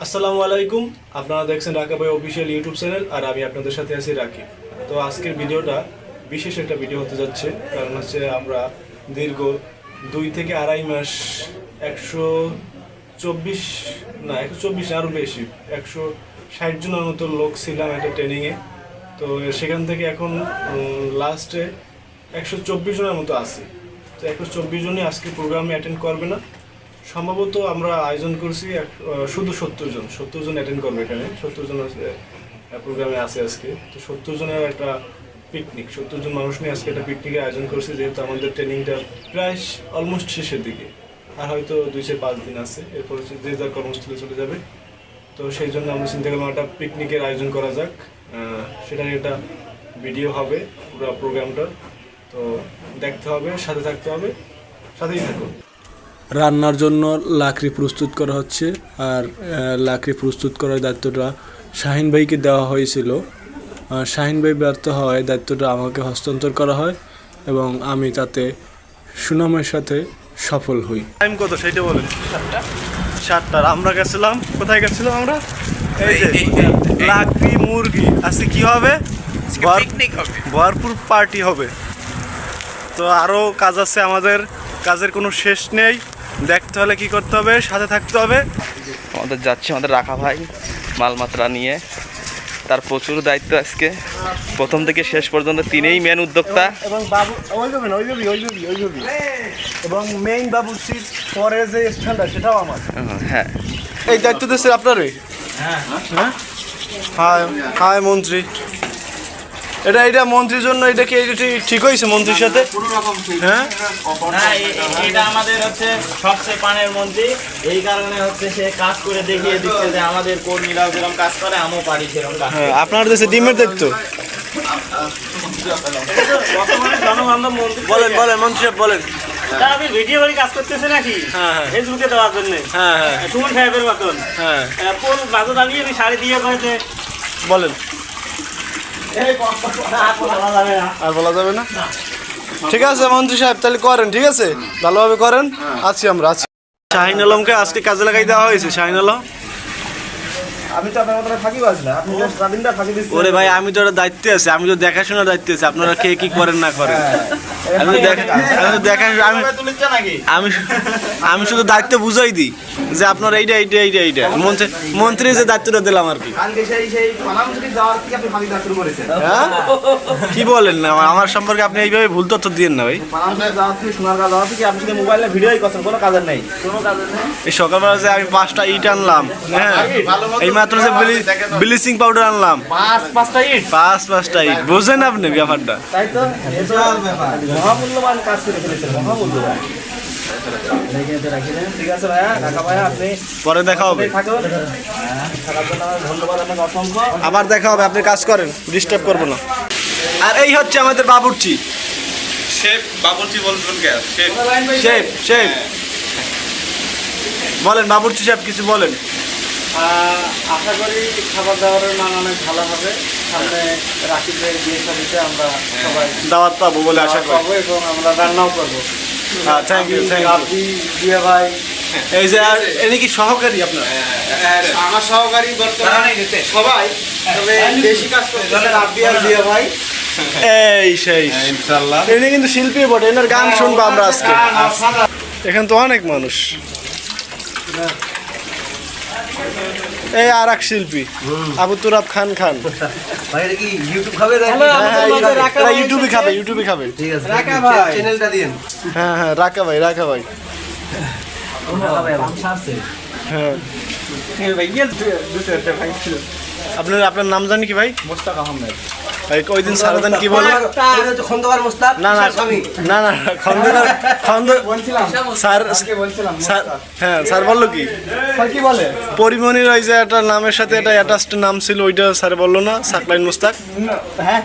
আসসালামু আলাইকুম। আপনারা দেখছেন রাকা ভাই অফিসিয়াল ইউটিউব চ্যানেল, আর আমি আপনাদের সাথে আছি রাকিব। তো আজকের ভিডিওটা বিশেষ একটা ভিডিও হতে যাচ্ছে, কারণ হচ্ছে আমরা দীর্ঘ 2 থেকে 2.5 মাস 124 না 124 আরও বেশি 160 জনের মতো লোক ছিলাম একটা ট্রেনিংয়ে। তো সেখান থেকে এখন লাস্টে 124 জনের মতো আছি। তো 124 জনই আজকে প্রোগ্রামে অ্যাটেন্ড করবে না। সম্ভবত আমরা আয়োজন করছি শুধু 70 জন অ্যাটেন্ড করবে এখানে। 70 জন প্রোগ্রামে আছে আজকে। তো 70 জনের একটা পিকনিক, 70 জন মানুষ নিয়ে আজকে একটা পিকনিকের আয়োজন করছি, যেহেতু আমাদের ট্রেনিংটা প্রায় অলমোস্ট শেষের দিকে, আর হয়তো 2-5 দিন আছে, এরপর যে যার কর্মস্থলে চলে যাবে। তো সেই জন্য আমরা চিন্তা করলাম একটা পিকনিকের আয়োজন করা যাক। সেটার একটা ভিডিও হবে পুরো প্রোগ্রামটা। তো দেখতে হবে, সাথে থাকতে হবে, সাথেই থাকুন। রান্নার জন্য লাকড়ি প্রস্তুত করা হচ্ছে, আর লাকড়ি প্রস্তুত করার দায়িত্বটা শাহিন ভাইকে দেওয়া হয়েছিল। শাহিন ভাই ব্যর্থ হওয়ায় দায়িত্বটা আমাকে হস্তান্তর করা হয় এবং আমি তাতে সুনামের সাথে সফল হই। টাইম কত সেটা বলেন। 7টার আমরা গেছিলাম, কোথায় গেছিলাম আমরা? এই যে লাকড়ি মুরগি। আজকে কি হবে? পিকনিক হবে, ভরপুর পার্টি হবে। তো আরও কাজ আছে আমাদের, কাজের কোনো শেষ নেই। দেখতে হলে কি করতে হবে, সাথে থাকতে হবে। আমাদের যাচ্ছে আমাদের রাখা ভাই মালমাত্রা নিয়ে, তার প্রচুর দায়িত্ব আজকে, প্রথম থেকে শেষ পর্যন্ত তিনিই মেন উদ্যোক্তা। এবং বাবু এবং মেইন বাবুর্চির পরে যে স্থানটা সেটাও আমার। হ্যাঁ, এই দায়িত্ব দিচ্ছে আপনারই। হ্যাঁ, হাই মন্ত্রী। এটা মন্ত্রীর জন্য, এটা কি ঠিক হয়েছে মন্ত্রীর সাথে? হ্যাঁ, এটা আমাদের হচ্ছে সবচেয়ে পানের মন্ত্রী, এই কারণে হচ্ছে সে কাজ করে দেখিয়ে দিচ্ছে যে আমাদের কর্মীরাও যেরকম কাজ করে আমিও পারি সেরকম কাজ। হ্যাঁ, আপনার দেশে ডিমের দায়িত্ব। বলেন মন্ত্রী সাহেব বলেন। আমি ভিডিও করে কাজ করতেছি নাকি? হ্যাঁ, ফেসবুকে দেওয়ার জন্য। হ্যাঁ, সুমন সাহেবের মতন। হ্যাঁ, কোন বাজে দাঁড়িয়ে আমি শাড়ি দিয়ে কয়েছে বলেন। আর বলা যাবে না। ঠিক আছে মন্ত্রী সাহেব, তাহলে করেন, ঠিক আছে, ভালোভাবে করেন। আছি আমরা আছি। শাহিন আলমকে আজকে কাজে লাগাই দেওয়া হয়েছে। শাহিন আলম, আমি তো আপনার কথা ফাঁকি বাজ না, আপনি স্বাধীনটা ফাঁকি দিচ্ছেন। ওরে ভাই, আমি তো একটা দায়িত্বে আছি, আমি তো দেখাশোনার দায়িত্বে আছি। আপনারা কে কি করেন না করেন, আমি শুধু দায়িত্ব বুঝাই দিই যে আপনার এইটা মন্ত্রী যে দায়িত্বটা দিলাম আর কি। হ্যাঁ, কি বলেন না আমার সম্পর্কে? আপনি এইভাবে ভুল তথ্য দিয়েন না ভাই। এই সকালবেলা যে আমি 5টা ইট আনলাম, হ্যাঁ, এই মাত্র যে ব্লিচিং পাউডার আনলাম, 5-5টা ইট। বোঝেন আপনি ব্যাপারটা? মহামূল্যবান কাজ করে ফেলেছেন, মহামূল্যবান। ঠিক আছে ভাইয়া, ঢাকা ভাইয়া, আপনি পরে দেখা হবে। ধন্যবাদ আপনাকে অসংখ্য। আবার দেখা হবে, আপনি কাজ করেন, ডিস্টার্ব করবো না। আর এই হচ্ছে আমাদের বাবুর্চি। শেফ বলেন, বাবুর্চি সাহেব কিছু বলেন। আশা করি খাবার দাবারের মান অনেক ভালো হবে। সামনে রাকিবের বিয়ে শাদীতে আমরা সবাই দাওয়াত পাবো বলে আশা করি, পাবো এবং আমরা রান্নাও করবো। Thank you. আপনি বিয়ে ভাই, এই যে আর এনে কি সহকারী আপনার? আমার সহকারী বর্তমানে সবাই, তবে বেশি কাজ করতেছে রাব্বি আর বিয়ে ভাই। এই সেই ইনশাআল্লাহ। এনে কিন্তু শিল্পী বটে, এনার গান শুনবো আমরা আজকে। এখানে তো অনেক মানুষ। এই আর এক শিল্পী আবু তুরাব খান। ইউটিউবে খাবে। হ্যাঁ, রাকা ভাই। হ্যাঁ, আপনার নাম জানি কি ভাই? মোস্তাক আহমেদ। ওই দিন সারাদিন কি বলে? খন্দকার মোস্তাক। না খন্দকার স্যার। হ্যাঁ, স্যার বললো কি বলে? পরিমণির ওই যে একটা নামের সাথে একটা অ্যাটাচড নাম ছিল, ওইটা স্যার বললো না? সাকলাইন মুস্তাক। হ্যাঁ,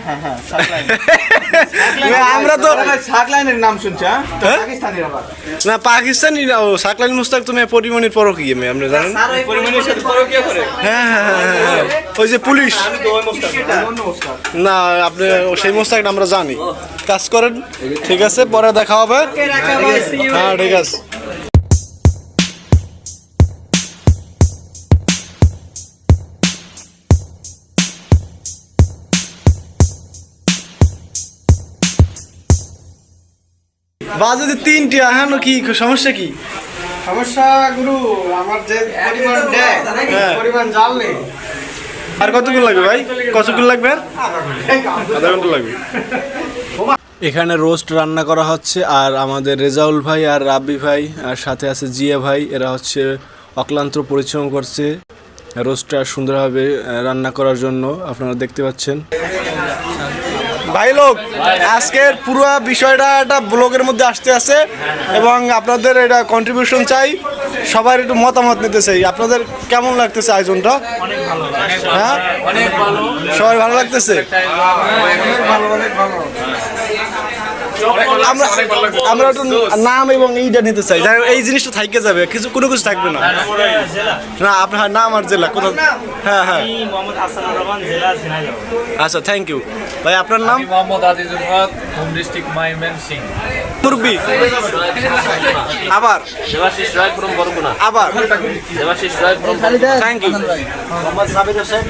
আমরা তো সাকলাইনের নাম শুনছি। পাকিস্তানি না, পাকিস্তানি না। ও সাকলাইন মুস্তাক তুমি পরিমণির পরকীয়া মেয়ে, আপনি জানেন? হ্যাঁ, ওই যে পুলিশ না, আপনি সেই মোস্তাকটা আমরা জানি। কাজ করেন, ঠিক আছে, পরে দেখা হবে। হ্যাঁ, ঠিক আছে। বাজে 3টি এখন কি সমস্যা কি? সমস্যা গুরু আমার যে পরিমাণ দেয় পরিমাণ জাল নেই। আর কতক্ষণ লাগবে ভাই? কতক্ষণ লাগবে? আধা ঘন্টা লাগবে। এখানে রোস্ট রান্না করা হচ্ছে আর আমাদের রেজাউল ভাই আর রাব্বি ভাই আর সাথে আছে জিয়া ভাই, এরা হচ্ছে অক্লান্ত পরিশ্রম করছে রোস্টটা সুন্দরভাবে রান্না করার জন্য। আপনারা দেখতে পাচ্ছেন ভাই লোক আজকের পুরো বিষয়টা একটা ব্লগের মধ্যে আসতে আছে এবং আপনাদের এটা কন্ট্রিবিউশন চাই, সবার একটু মতামত নিতে চাই। আপনাদের কেমন লাগতেছে আয়োজনটা? হ্যাঁ সবাই ভালো লাগতেছে। আমরা একটু নাম এবং এইটা নিতে চাই, এই জিনিসটা থাইকে যাবে, কিছু কোনো কিছু থাকবে না। না আপনার নাম আর জেলা কোথাও? হ্যাঁ হ্যাঁ আচ্ছা থ্যাংক ইউ ভাই। আপনার নাম? Mohammad Azizul Haque, home district Mymensingh. মুরব্বি আবার দেবাশিস রায় ফ্রম বরগুনা। আবার Debashis Roy from thank you. Mohammad Sabir Hossain.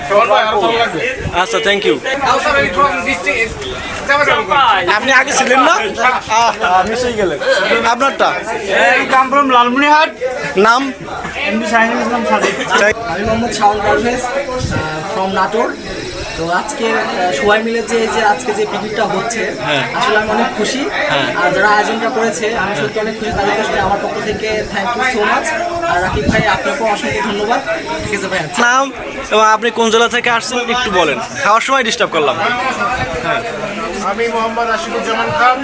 আচ্ছা থ্যাংক ইউ। আপনি আগে ছিলেন না? মিশে গেলেন। আপনারটা? লালমনিরহাট। নাম? আমি মোহাম্মদ শাওন পারভেজ ফ্রম নাটোর। তো আজকে সবাই মিলে যে আজকে যে পিকনিকটা হচ্ছে আসলে আমি অনেক খুশি। আর যারা আয়োজনটা করেছে আমি সত্যি অনেক খুশি, তাদেরকে আসলে আমার পক্ষ থেকে থ্যাংক ইউ সো মাচ। আর রাকিব ভাই আপনাকেও অসংখ্য ধন্যবাদ। ঠিক আছে ভাই। নাম এবং আপনি কোন জেলা থেকে আসছেন একটু বলেন, খাওয়ার সময় ডিস্টার্ব করলাম। আমি মোহাম্মদ আশিকুজ্জামান খান,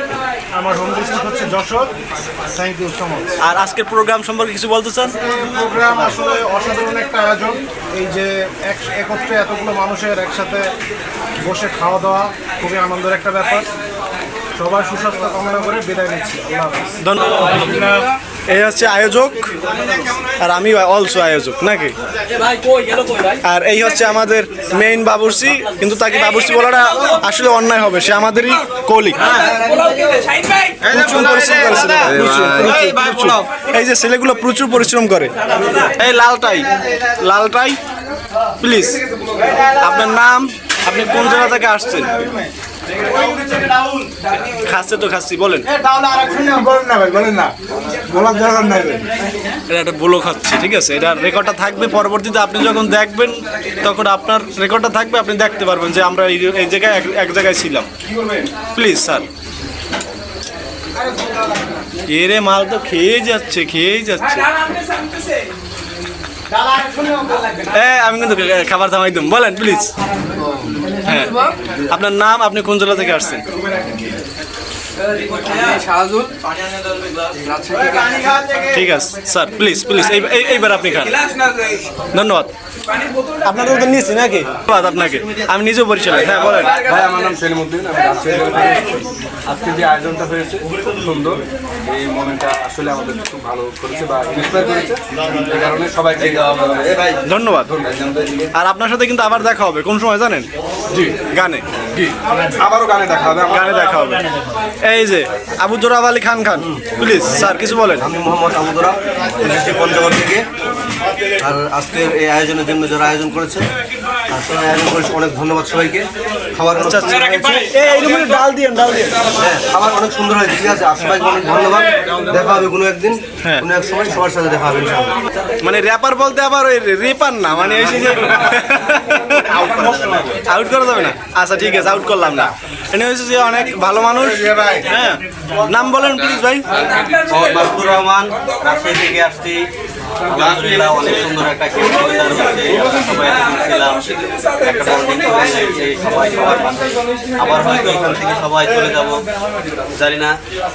আমার হোম ডিস্ট্রিক্ট হচ্ছে Jessore. Thank you so much. আর আজকের প্রোগ্রাম সম্পর্কে কিছু বলতে চান? প্রোগ্রাম আসলে অসাধারণ একটা আয়োজন। এই যে একত্রে এতগুলো মানুষের একসাথে বসে খাওয়া দাওয়া খুবই আনন্দের একটা ব্যাপার। সবার সুস্বাস্থ্য কামনা করে বিদায় নিচ্ছি। আল্লাহ হাফেজ। ধন্যবাদ। এই হচ্ছে আয়োজক আর আমি অলসো আয়োজক নাকি? আর এই হচ্ছে আমাদের মেইন বাবুর্চি, কিন্তু তাকে বাবুর্চি বলাটা আসলে অন্যায় হবে, সে আমাদেরই কলিগ। প্রচুর পরিশ্রম করে এই যে ছেলেগুলো প্রচুর পরিশ্রম করে। এই লালটাই প্লিজ আপনার নাম, আপনি কোন জায়গা থেকে আসছেন? খাচ্ছে তো খাচ্ছি বলেন। এটা একটা বলো খাচ্ছি, ঠিক আছে? এটা রেকর্ডটা থাকবে, পরবর্তীতে আপনি যখন দেখবেন তখন আপনার রেকর্ডটা থাকবে, আপনি দেখতে পারবেন যে আমরা এই জায়গায় এক জায়গায় ছিলাম। Please sir. এরে মাল তো খেয়ে যাচ্ছে। আমি কিন্তু খাবার থামাই দিম, বলেন প্লিজ। হ্যাঁ আপনার নাম, আপনি কোন জেলা থেকে আসছেন? ঠিক আছে স্যার, প্লিজ এইবার আপনি খান। ধন্যবাদ। আপনাদের তো নিয়েছি নাকি? ধন্যবাদ আপনাকে, আমি নিজেও পরিচয়। হ্যাঁ বলেন। ভাই আমার নাম সেলিমউদ্দিন, আমি রাজশাহী থেকে। আজকে যে আয়োজনটা হয়েছে খুব সুন্দর, এই মোমেন্টটা আসলে আমাদের খুব ভালো করেছে বা ইন্সপায়ার করেছে, এই কারণে সবাইকে ধন্যবাদ। আর আপনার সাথে কিন্তু আবার দেখা হবে কোন সময় জানেন? জি গানে। জি আবারও গানে দেখা হবে। গানে দেখা হবে। এই যে আবু জোরাব আলী খান, প্লিজ স্যার কিছু বলেন। আমি মোহাম্মদ আবুদরা পঞ্চগড় থেকে। আর আজকের এই আয়োজনের জন্য যারা আয়োজন করেছে আর সবাই আয়োজন করেছে, অনেক ধন্যবাদ সবাইকে। খাবার ডাল দিয়ে হ্যাঁ খাবার অনেক সুন্দর হয়েছে, ঠিক আছে। আর সবাইকে অনেক ধন্যবাদ। দেখা হবে কোনো একদিন, কোনো এক সময় সবার সাথে দেখা হবে ইনশাআল্লাহ। মানে র্যাপার বলতে আবার ওই রেপার না, মানে এসে যে আউট করা যাবে না। আচ্ছা ঠিক আছে, আউট করলাম না। এনে হয়েছে যে অনেক ভালো মানুষ। হ্যাঁ নাম বলেন প্লিজ ভাই। মাসুদুর রহমান, রাজশাহী থেকে আসছি। আলহামদুলিল্লাহ অনেক সুন্দর একটা খেলা হয়েছে, সবাই ছিলাম, একটা বন্ডিং হয়েছে সবাই সবার পাশে। আবার হয়তো এখান থেকে সবাই চলে যাব, জানি না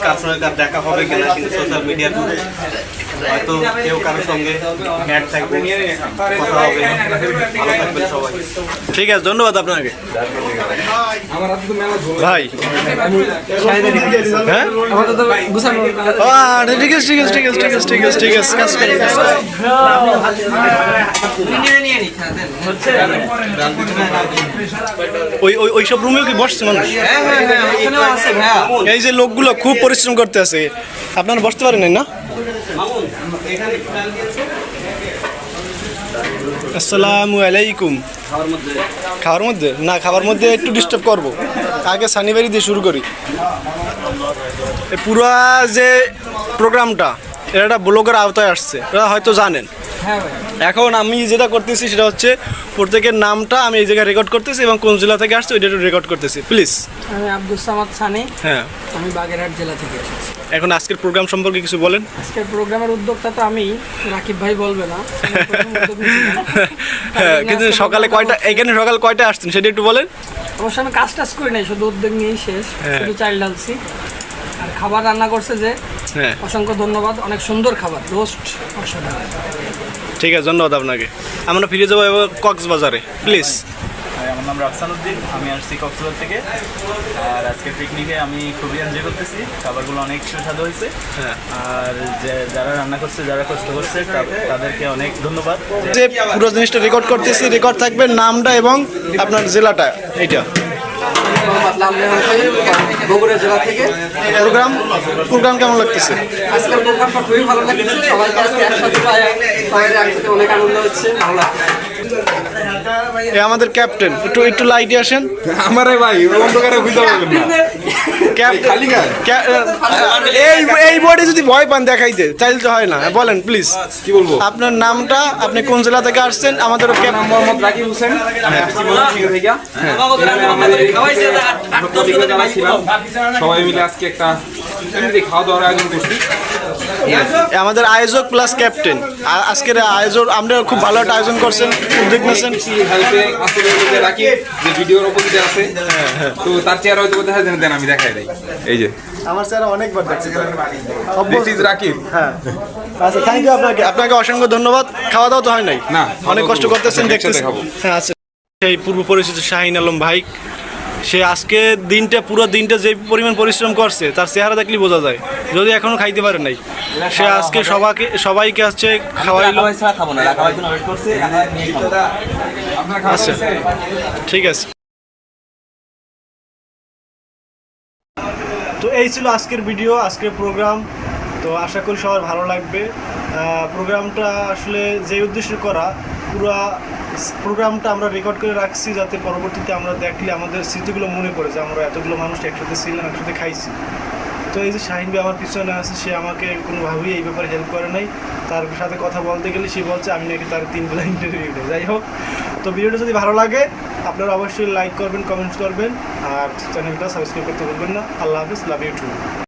কার সঙ্গে কার দেখা হবে কিনা, কিন্তু সোশ্যাল মিডিয়ার যুগে হয়তো কেউ কারোর সঙ্গে অ্যাড থাকবে, কথা হবে। ভালো থাকবেন সবাই। ঠিক আছে, ধন্যবাদ আপনাকে ভাই। হ্যাঁ ঠিক আছে কাজ করি। ওইসব রুমেও কি বসছে মানুষ? এই যে লোকগুলো খুব পরিশ্রম করতে আছে, আপনারা বসতে পারেন না? আসসালামু আলাইকুম। খাওয়ার মধ্যে না, খাবার মধ্যে একটু ডিস্টার্ব করব। আগে শনিবারি দিয়ে শুরু করি। এই পুরা যে প্রোগ্রামটা এটা একটা ব্লগের আওতায় আসছে, এটা হয়তো জানেন। এখন আমি যেটা করতেছি সেটা হচ্ছে প্রত্যেকের নামটা আমি এই জায়গায় রেকর্ড করতেছি এবং কোন জেলা থেকে আসছে ওইটা রেকর্ড করতেছি। প্লিজ। আমি আব্দুল সামাদ সানি, হ্যাঁ, আমি বাগেরহাট জেলা থেকে এসেছি। এখন আজকের প্রোগ্রাম সম্পর্কে কিছু বলেন। আজকের প্রোগ্রামের উদ্যোক্তা তো আমি, রাকিব ভাই বলবে না। হ্যাঁ, কিন্তু সকালে কয়টা, এখানে সকাল কয়টা আসছেন সেটা একটু বলেন। অবশ্য আমি কাজ টাজ করি নাই, শুধু উদ্যোগ নিয়েই শেষ। শুধু চাল ডালছি আর খাবার রান্না করছে যে, হ্যাঁ অসংখ্য ধন্যবাদ। অনেক সুন্দর খাবার, রোস্ট অসাধারণ। ঠিক আছে, ধন্যবাদ আপনাকে। আমরা ফিরে যাবো এবার কক্সবাজারে, প্লিজ। আমার নাম রাফসান উদ্দিন, আমি আসছি কক্সবাজার থেকে। আর আজকে পিকনিকে আমি খুবই এনজয় করতেছি, খাবারগুলো অনেক সুস্বাদু হয়েছে। হ্যাঁ, আর যারা রান্না করছে, যারা কষ্ট করছে তাদেরকে অনেক ধন্যবাদ। যে পুরো জিনিসটা রেকর্ড করতেছি, রেকর্ড থাকবে নামটা এবং আপনার জেলাটা। এইটা বগুড়া জেলা থেকে। প্রোগ্রাম কেমন লাগতেছে? আজকের প্রোগ্রামটা খুবই ভালো লাগছে, সবাইকে আজকে একসাথে পাই, একসাথে অনেক আনন্দ হচ্ছে, ভালো লাগছে। এ আমাদের ক্যাপ্টেন, একটু লাইটে আসেন। আমারে ভাই অন্ধকারে বুঝতে পারবেন না। ক্যাপ্টেন এই বোর্ডে যদি ভয় পান দেখাইতে চাইলে তো হয় না। বলেন প্লিজ, কি বলবো? আপনার নামটা, আপনি কোন জেলা থেকে আসছেন? আমাদের নাম মোহাম্মদ রাকিব হোসেন, আমি আসছি ময়মনসিংহ থেকে। সবাই মিলে আজকে একটা এমনি খাওয়া দাওয়ার আয়োজন করছি। আমাদের আয়োজক প্লাস ক্যাপ্টেন। আজকের আয়োজন আমরা খুব ভালো একটা আয়োজন করছেন, উদ্যোগ নিয়েছেন। হেল্পে আসলে রাকিব যে ভিডিওর অপোজিটে আছে, তো তার চেহারা হয়তো কোথায় দেন আমি দেখাই দেই। এই যে আমার স্যার অনেকবার দেখছি। This is Rakib. হ্যাঁ, আচ্ছা, থ্যাংক ইউ আপনাকে অসংখ্য ধন্যবাদ। খাওয়া দাওয়া তো হয় নাই? না, অনেক কষ্ট করতেছেন একসাথে দেখতেছি। খাবো। হ্যাঁ, আচ্ছা। সেই পূর্ব পরিচিত শাহিন আলম ভাই, সে আজকে পুরো দিনটা যে পরিমাণ পরিশ্রম করছে তার চেহারা দেখলেই বোঝা যায়, যদি এখনো খাইতে পারে নাই। সে আজকে সবাইকে হচ্ছে খাওয়াইলো। আচ্ছা, ঠিক আছে। তো এই ছিল আজকের ভিডিও, আজকের প্রোগ্রাম। তো আশা করি সবার ভালো লাগবে। প্রোগ্রামটা আসলে যে উদ্দেশ্যে করা, পুরো প্রোগ্রামটা আমরা রেকর্ড করে রাখছি যাতে পরবর্তীতে আমরা দেখলে আমাদের স্মৃতিগুলো মনে পড়ে যে আমরা এতগুলো মানুষ একসাথে ছিলাম, একসাথে খাইছি। তো এই যে শাহিন ভাই আমার পিছনে আছে, সে আমাকে কোনোভাবেই এই ব্যাপারে হেল্প করে নাই। তার সাথে কথা বলতে গেলে সে বলছে আমি নাকি তার 3 বেলা ইন্টারভিউ দেয়। যাই হোক, তো ভিডিওটা যদি ভালো লাগে আপনারা অবশ্যই লাইক করবেন, কমেন্টস করবেন, আর চ্যানেলটা সাবস্ক্রাইব করতে ভুলবেন না। আল্লাহ হাফিজ, লাভ ইউ টু।